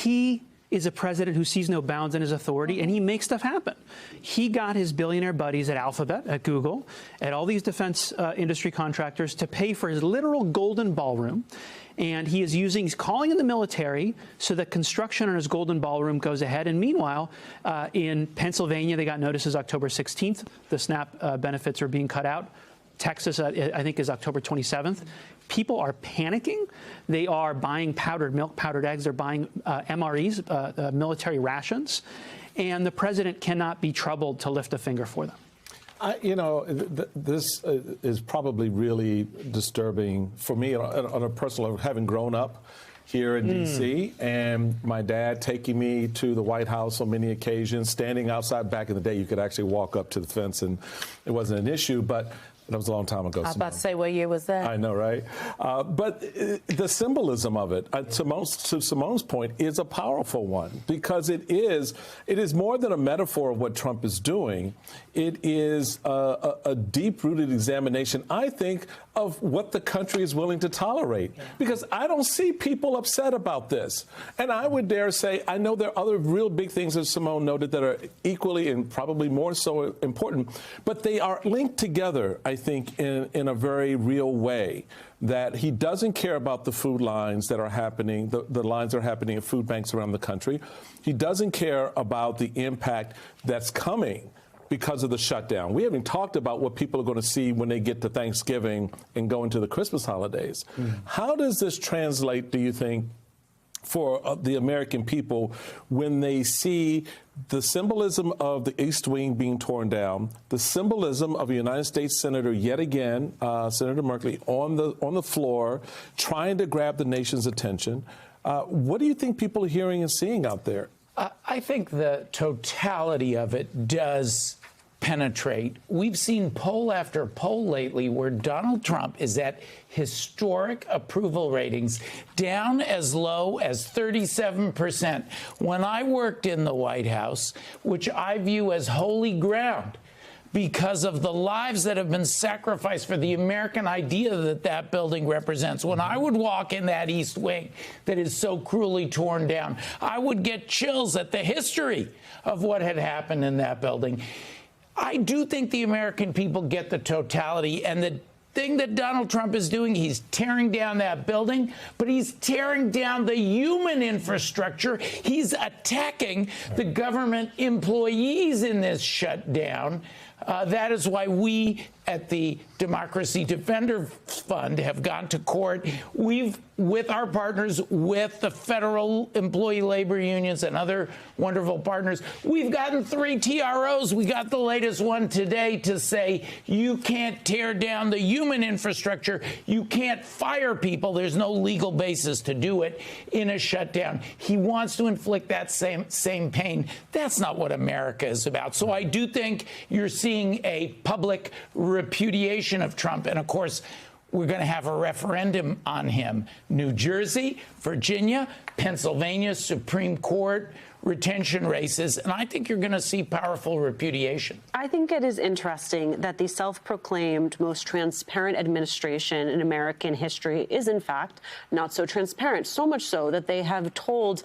he is a president who sees no bounds in his authority, and he makes stuff happen. He got his billionaire buddies at Alphabet, at Google, at all these defense industry contractors to pay for his literal golden ballroom. And he's calling in the military so that construction on his golden ballroom goes ahead. And meanwhile, in Pennsylvania, they got notices October 16th. The SNAP benefits are being cut out. Texas, I think, is October 27th. People are panicking. They are buying powdered milk, powdered eggs. They're buying MREs, military rations. And the president cannot be troubled to lift a finger for them. This is probably really disturbing for me on a personal level, having grown up here in D.C. and my dad taking me to the White House on many occasions, standing outside. Back in the day, you could actually walk up to the fence and it wasn't an issue, but that was a long time ago. I was about to say, what year was that? I know, right? But the symbolism of it, to Simone's point, is a powerful one because it is more than a metaphor of what Trump is doing. It is a deep-rooted examination, I think, of what the country is willing to tolerate. Because I don't see people upset about this. And I would dare say, I know there are other real big things, as Simone noted, that are equally and probably more so important, but they are linked together, I think, in a very real way, that he doesn't care about the food lines that are happening, the lines that are happening at food banks around the country. He doesn't care about the impact that's coming because of the shutdown. We haven't talked about what people are going to see when they get to Thanksgiving and go into the Christmas holidays. How does this translate, do you think, for the American people when they see the symbolism of the East Wing being torn down, the symbolism of a United States Senator yet again, Senator Merkley, on the floor, trying to grab the nation's attention? What do you think people are hearing and seeing out there? I think the totality of it does penetrate. We've seen poll after poll lately where Donald Trump is at historic approval ratings, down as low as 37%. When I worked in the White House, which I view as holy ground, because of the lives that have been sacrificed for the American idea that building represents. When I would walk in that East Wing that is so cruelly torn down, I would get chills at the history of what had happened in that building. I do think the American people get the totality, and the thing that Donald Trump is doing, he's tearing down that building, but he's tearing down the human infrastructure. He's attacking the government employees in this shutdown. That is why we at the Democracy Defender Fund have gone to court. We've, with our partners, with the federal employee labor unions and other wonderful partners, we've gotten 3 TROs. We got the latest one today to say you can't tear down the human infrastructure. You can't fire people. There's no legal basis to do it in a shutdown. He wants to inflict that same pain. That's not what America is about. So I do think you're seeing a public repudiation of Trump. And of course, we're going to have a referendum on him. New Jersey, Virginia, Pennsylvania, Supreme Court, retention races, and I think you're going to see powerful repudiation. I think it is interesting that the self-proclaimed most transparent administration in American history is, in fact, not so transparent, so much so that they have told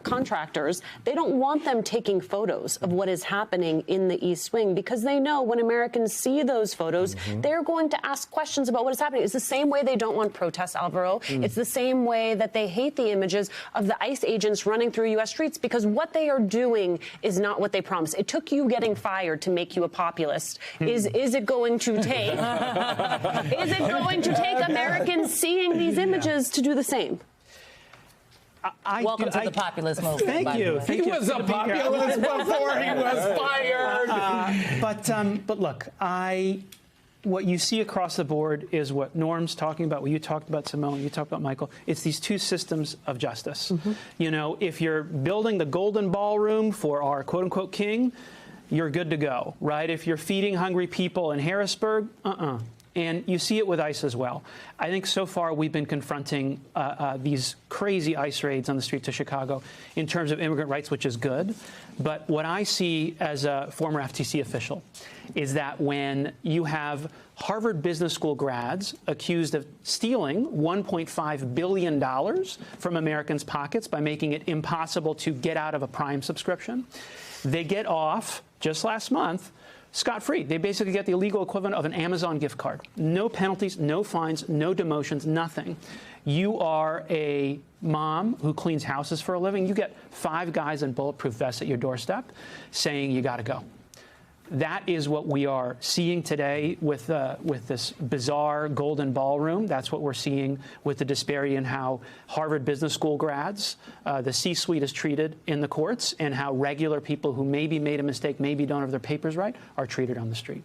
contractors they don't want them taking photos of what is happening in the East Wing because they know when Americans see those photos, they're going to ask questions about what is happening. It's the same way they don't want protests, Alvaro. It's the same way that they hate the images of the ICE agents running through U.S. streets because what they are doing is not what they promised. It took you getting fired to make you a populist. Is it going to take Americans seeing these images to do the same? Welcome to the populist movement. Thank you. He was a populist before he was fired. But look, what you see across the board is what Norm's talking about, what you talked about, Simone, you talked about, Michael. It's these two systems of justice. You know, if you're building the golden ballroom for our quote-unquote king, you're good to go, right? If you're feeding hungry people in Harrisburg, And you see it with ICE as well. I think so far we've been confronting these crazy ICE raids on the streets of Chicago in terms of immigrant rights, which is good. But what I see as a former FTC official is that when you have Harvard Business School grads accused of stealing $1.5 billion from Americans' pockets by making it impossible to get out of a Prime subscription, they get off, just last month, scot-free. They basically get the illegal equivalent of an Amazon gift card. No penalties, no fines, no demotions, nothing. You are a mom who cleans houses for a living. You get 5 guys in bulletproof vests at your doorstep saying you got to go. That is what we are seeing today with this bizarre golden ballroom. That's what we're seeing with the disparity in how Harvard Business School grads, the C-suite is treated in the courts, and how regular people who maybe made a mistake, maybe don't have their papers right, are treated on the street.